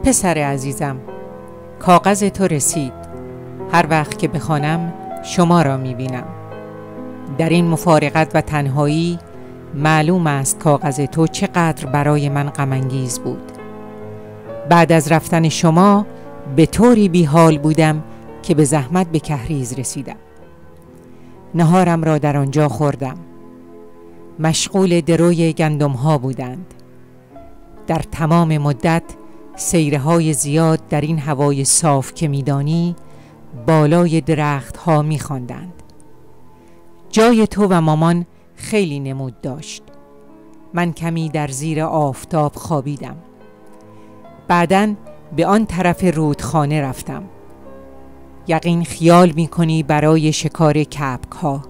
پسر عزیزم، کاغذ تو رسید. هر وقت که بخوانم شما را میبینم. در این مفارقت و تنهایی معلوم است کاغذ تو چقدر برای من غم انگیز بود. بعد از رفتن شما به طوری بیحال بودم که به زحمت به کهریز رسیدم. نهارم را در آنجا خوردم. مشغول دروی گندم ها بودند. در تمام مدت سیرهای زیاد در این هوای صاف که میدانی بالای درخت ها میخواندند. جای تو و مامان خیلی نمود داشت. من کمی در زیر آفتاب خوابیدم. بعداً به آن طرف رودخانه رفتم. یقین خیال میکنی برای شکار کبک ها،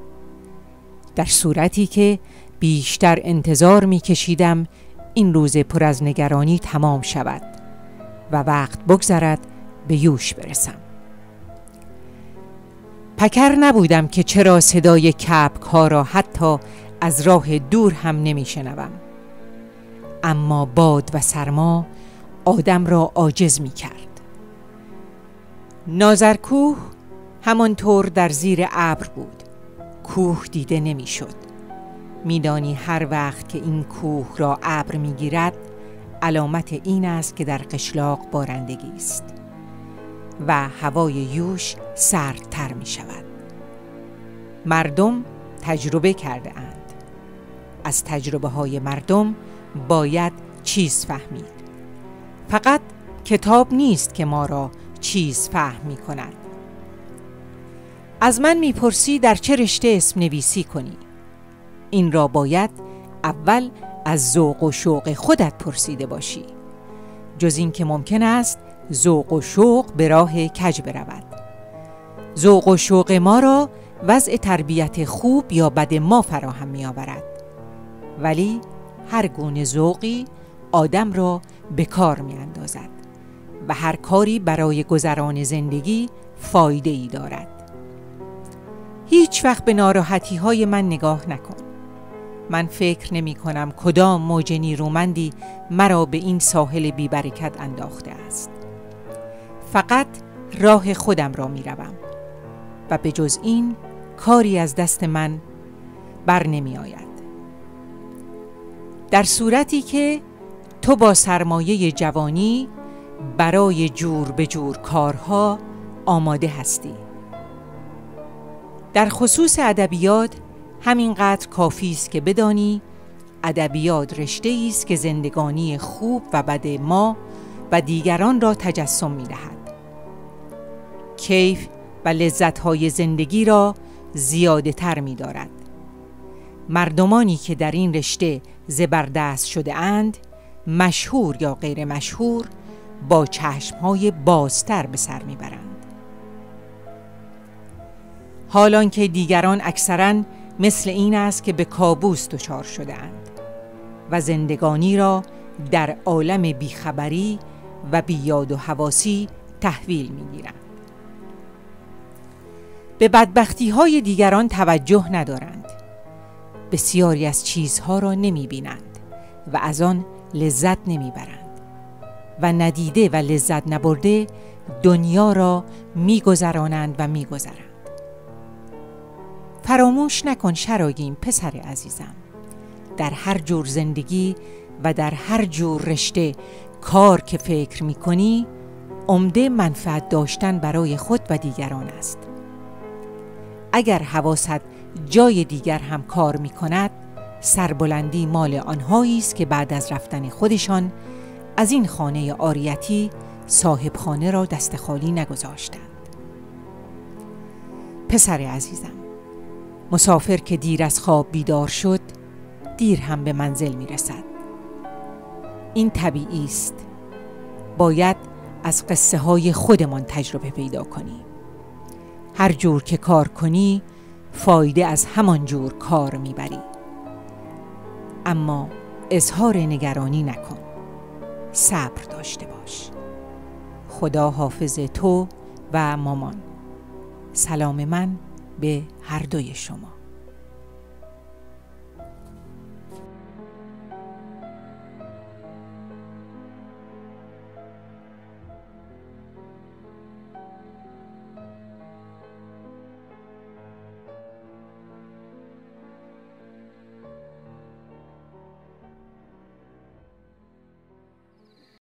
در صورتی که بیشتر انتظار میکشیدم این روز پر از نگرانی تمام شود و وقت بگذرد به یوش برسم. پکر نبودم که چرا صدای کبک ها را حتی از راه دور هم نمیشنوم. اما باد و سرما آدم را عاجز می کرد. نازرکوه همانطور در زیر ابر بود. کوه دیده نمی شد. میدانی هر وقت که این کوه را ابر می گیرد علامت این است که در قشلاق بارندگی است و هوای یوش سردتر می شود. مردم تجربه کرده اند. از تجربه های مردم باید چیز فهمید. فقط کتاب نیست که ما را چیز فهم می کند. از من می پرسی در چه رشته اسم نویسی کنی. این را باید اول از ذوق و شوق خودت پرسیده باشی. جز این که ممکن است ذوق و شوق به راه کج برود. ذوق و شوق ما را وضع تربیت خوب یا بد ما فراهم می آورد. ولی هر گونه ذوقی آدم را به کار می اندازد و هر کاری برای گذران زندگی فایده ای دارد. هیچ وقت به ناراحتی های من نگاه نکن. من فکر نمی کنم کدام موج نیرومندی مرا به این ساحل بی برکت انداخته است. فقط راه خودم را می روم و به جز این کاری از دست من بر نمی آید. در صورتی که تو با سرمایه جوانی برای جور به جور کارها آماده هستی. در خصوص ادبیات همینقدر کافی است که بدانی ادبیات رشته‌ای است که زندگانی خوب و بد ما و دیگران را تجسم می‌دهد. کیف و لذت‌های زندگی را زیاده تر می‌دارد. مردمانی که در این رشته زبردست شده اند، مشهور یا غیر مشهور، با چشم‌های بازتر به سر می‌برند. حالان که دیگران اکثراً مثل این است که به کابوس دچار شده اند و زندگانی را در عالم بیخبری و بیاد و حواسی تحویل می‌گیرند. به بدبختی‌های دیگران توجه ندارند. بسیاری از چیزها را نمی‌بینند و از آن لذت نمی‌برند و ندیده و لذت نبرده دنیا را می‌گذرانند و می‌گذرند. فراموش نکن شراگیم پسر عزیزم، در هر جور زندگی و در هر جور رشته کار که فکر می‌کنی عمده منفعت داشتن برای خود و دیگران است. اگر حواست جای دیگر هم کار می‌کند، سربلندی مال آنهایی است که بعد از رفتن خودشان از این خانه عاریتی صاحب خانه را دست خالی نگذاشتند. پسر عزیزم، مسافر که دیر از خواب بیدار شد، دیر هم به منزل میرسد. این طبیعی است. باید از قصه های خودمان تجربه پیدا کنی. هر جور که کار کنی، فایده از همان جور کار میبری. اما اظهار نگرانی نکن. صبر داشته باش. خدا حافظ تو و مامان. سلام من به هر دوی شما.